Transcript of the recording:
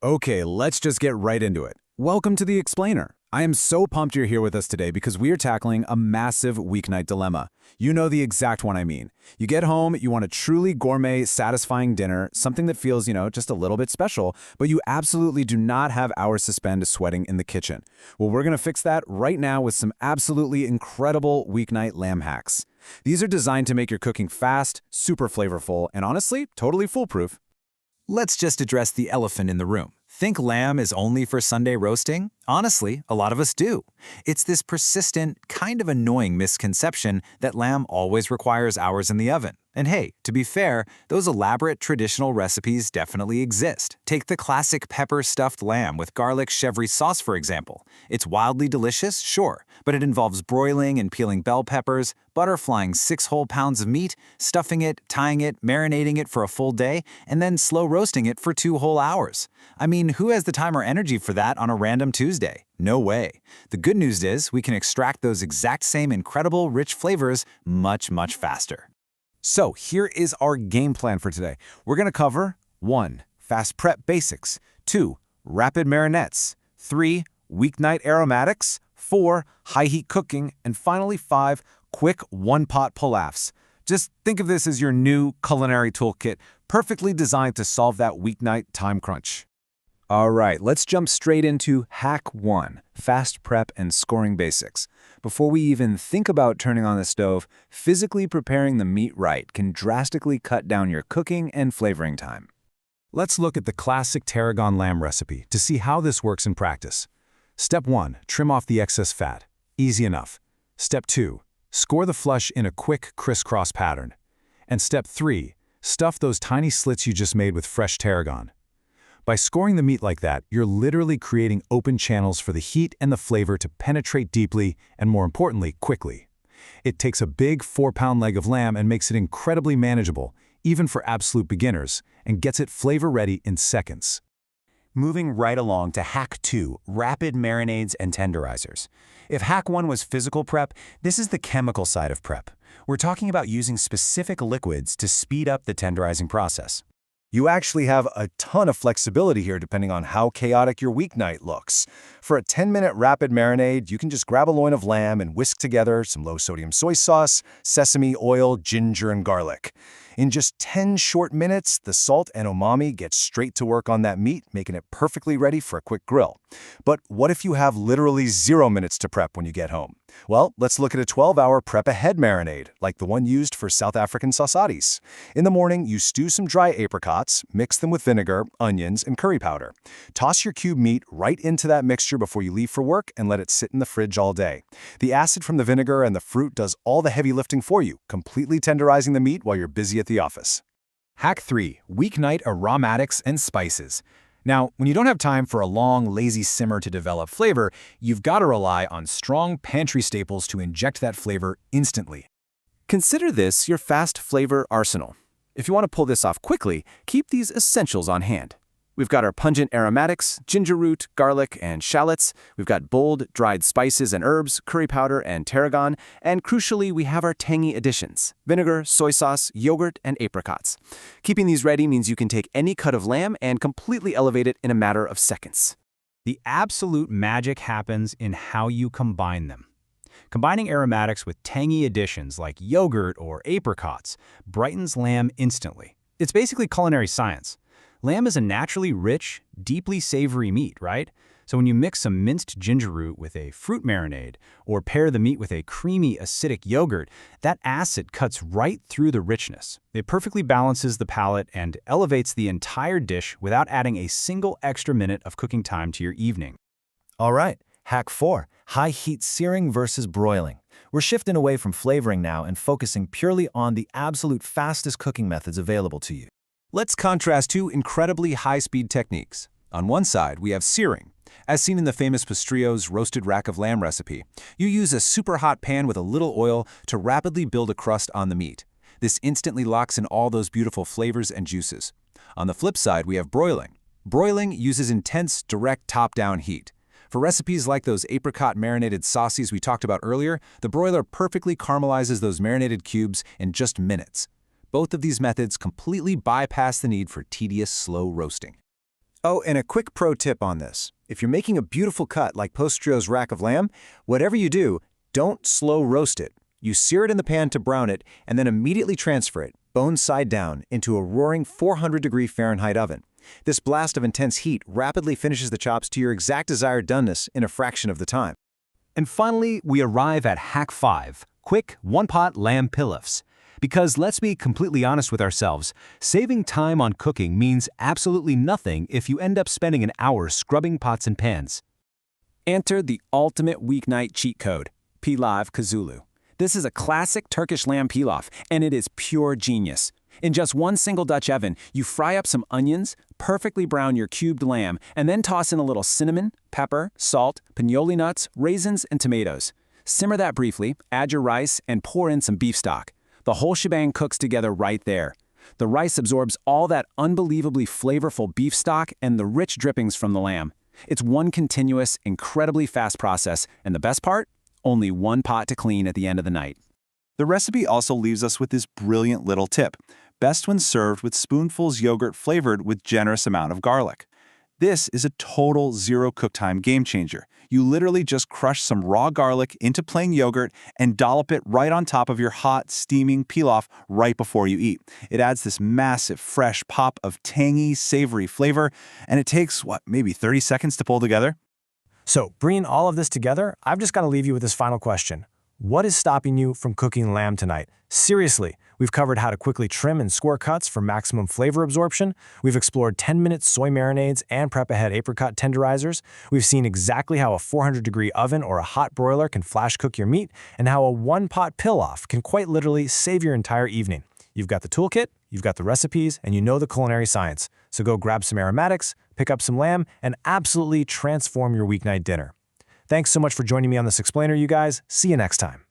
Okay, let's just get right into it. Welcome to The Explainer. I am so pumped you're here with us today because we are tackling a massive weeknight dilemma. You know the exact one I mean. You get home, you want a truly gourmet, satisfying dinner, something that feels, just a little bit special, but you absolutely do not have hours to spend sweating in the kitchen. Well, we're going to fix that right now with some absolutely incredible weeknight lamb hacks. These are designed to make your cooking fast, super flavorful, and honestly, totally foolproof. Let's just address the elephant in the room. Think lamb is only for Sunday roasting? Honestly, a lot of us do. It's this persistent, kind of annoying misconception that lamb always requires hours in the oven. And hey, to be fair, those elaborate traditional recipes definitely exist. Take the classic pepper-stuffed lamb with garlic chèvre sauce, for example. It's wildly delicious, sure, but it involves broiling and peeling bell peppers, butterflying 6 whole pounds of meat, stuffing it, tying it, marinating it for a full day, and then slow roasting it for 2 whole hours. I mean, who has the time or energy for that on a random Tuesday? No way. The good news is we can extract those exact same incredible, rich flavors much, much faster. So here is our game plan for today. We're going to cover 1. Fast prep basics, 2. Rapid marinades, 3. Weeknight aromatics, 4. High heat cooking, and finally 5. Quick one-pot pilafs. Just think of this as your new culinary toolkit, perfectly designed to solve that weeknight time crunch. All right, let's jump straight into Hack 1, Fast Prep and Scoring Basics. Before we even think about turning on the stove, physically preparing the meat right can drastically cut down your cooking and flavoring time. Let's look at the classic tarragon lamb recipe to see how this works in practice. Step 1, trim off the excess fat. Easy enough. Step 2, score the flesh in a quick crisscross pattern. And Step 3, stuff those tiny slits you just made with fresh tarragon. By scoring the meat like that, you're literally creating open channels for the heat and the flavor to penetrate deeply and, more importantly, quickly. It takes a big 4-pound leg of lamb and makes it incredibly manageable, even for absolute beginners, and gets it flavor-ready in seconds. Moving right along to Hack 2, Rapid Marinades and Tenderizers. If Hack 1 was physical prep, this is the chemical side of prep. We're talking about using specific liquids to speed up the tenderizing process. You actually have a ton of flexibility here depending on how chaotic your weeknight looks. For a 10-minute rapid marinade, you can just grab a loin of lamb and whisk together some low-sodium soy sauce, sesame oil, ginger, and garlic. In just 10 short minutes, the salt and umami get straight to work on that meat, making it perfectly ready for a quick grill. But what if you have literally 0 minutes to prep when you get home? Well, let's look at a 12-hour prep-ahead marinade, like the one used for South African sausages. In the morning, you stew some dry apricots, mix them with vinegar, onions, and curry powder. Toss your cube meat right into that mixture before you leave for work and let it sit in the fridge all day. The acid from the vinegar and the fruit does all the heavy lifting for you, completely tenderizing the meat while you're busy at the office. Hack 3. Weeknight aromatics and spices. Now, when you don't have time for a long, lazy simmer to develop flavor, you've got to rely on strong pantry staples to inject that flavor instantly. Consider this your fast flavor arsenal. If you want to pull this off quickly, keep these essentials on hand. We've got our pungent aromatics, ginger root, garlic, and shallots. We've got bold, dried spices and herbs, curry powder, and tarragon. And crucially, we have our tangy additions: vinegar, soy sauce, yogurt, and apricots. Keeping these ready means you can take any cut of lamb and completely elevate it in a matter of seconds. The absolute magic happens in how you combine them. Combining aromatics with tangy additions like yogurt or apricots brightens lamb instantly. It's basically culinary science. Lamb is a naturally rich, deeply savory meat, right? So when you mix some minced ginger root with a fruit marinade or pair the meat with a creamy, acidic yogurt, that acid cuts right through the richness. It perfectly balances the palate and elevates the entire dish without adding a single extra minute of cooking time to your evening. All right, Hack 4, high heat searing versus broiling. We're shifting away from flavoring now and focusing purely on the absolute fastest cooking methods available to you. Let's contrast 2 incredibly high-speed techniques. On one side, we have searing. As seen in the famous Pastrio's roasted rack of lamb recipe, you use a super hot pan with a little oil to rapidly build a crust on the meat. This instantly locks in all those beautiful flavors and juices. On the flip side, we have broiling. Broiling uses intense, direct top-down heat. For recipes like those apricot marinated sausages we talked about earlier, the broiler perfectly caramelizes those marinated cubes in just minutes. Both of these methods completely bypass the need for tedious, slow roasting. Oh, and a quick pro tip on this. If you're making a beautiful cut like Postrio's rack of lamb, whatever you do, don't slow roast it. You sear it in the pan to brown it, and then immediately transfer it, bone side down, into a roaring 400-degree Fahrenheit oven. This blast of intense heat rapidly finishes the chops to your exact desired doneness in a fraction of the time. And finally, we arrive at Hack 5, quick one-pot lamb pilafs. Because let's be completely honest with ourselves, saving time on cooking means absolutely nothing if you end up spending an hour scrubbing pots and pans. Enter the ultimate weeknight cheat code, Pilav Kazulu. This is a classic Turkish lamb pilaf, and it is pure genius. In just one single Dutch oven, you fry up some onions, perfectly brown your cubed lamb, and then toss in a little cinnamon, pepper, salt, pinoli nuts, raisins, and tomatoes. Simmer that briefly, add your rice, and pour in some beef stock. The whole shebang cooks together right there. The rice absorbs all that unbelievably flavorful beef stock and the rich drippings from the lamb. It's one continuous, incredibly fast process, and the best part? Only one pot to clean at the end of the night. The recipe also leaves us with this brilliant little tip. Best when served with spoonfuls yogurt flavored with generous amount of garlic. This is a total zero cook time game changer. You literally just crush some raw garlic into plain yogurt and dollop it right on top of your hot, steaming pilaf right before you eat. It adds this massive, fresh pop of tangy, savory flavor, and it takes, maybe 30 seconds to pull together? So, bringing all of this together, I've just got to leave you with this final question. What is stopping you from cooking lamb tonight? Seriously, we've covered how to quickly trim and score cuts for maximum flavor absorption. We've explored 10-minute soy marinades and prep-ahead apricot tenderizers. We've seen exactly how a 400-degree oven or a hot broiler can flash cook your meat, and how a one-pot pilaf can quite literally save your entire evening. You've got the toolkit, you've got the recipes, and you know the culinary science. So go grab some aromatics, pick up some lamb, and absolutely transform your weeknight dinner. Thanks so much for joining me on this explainer, you guys. See you next time.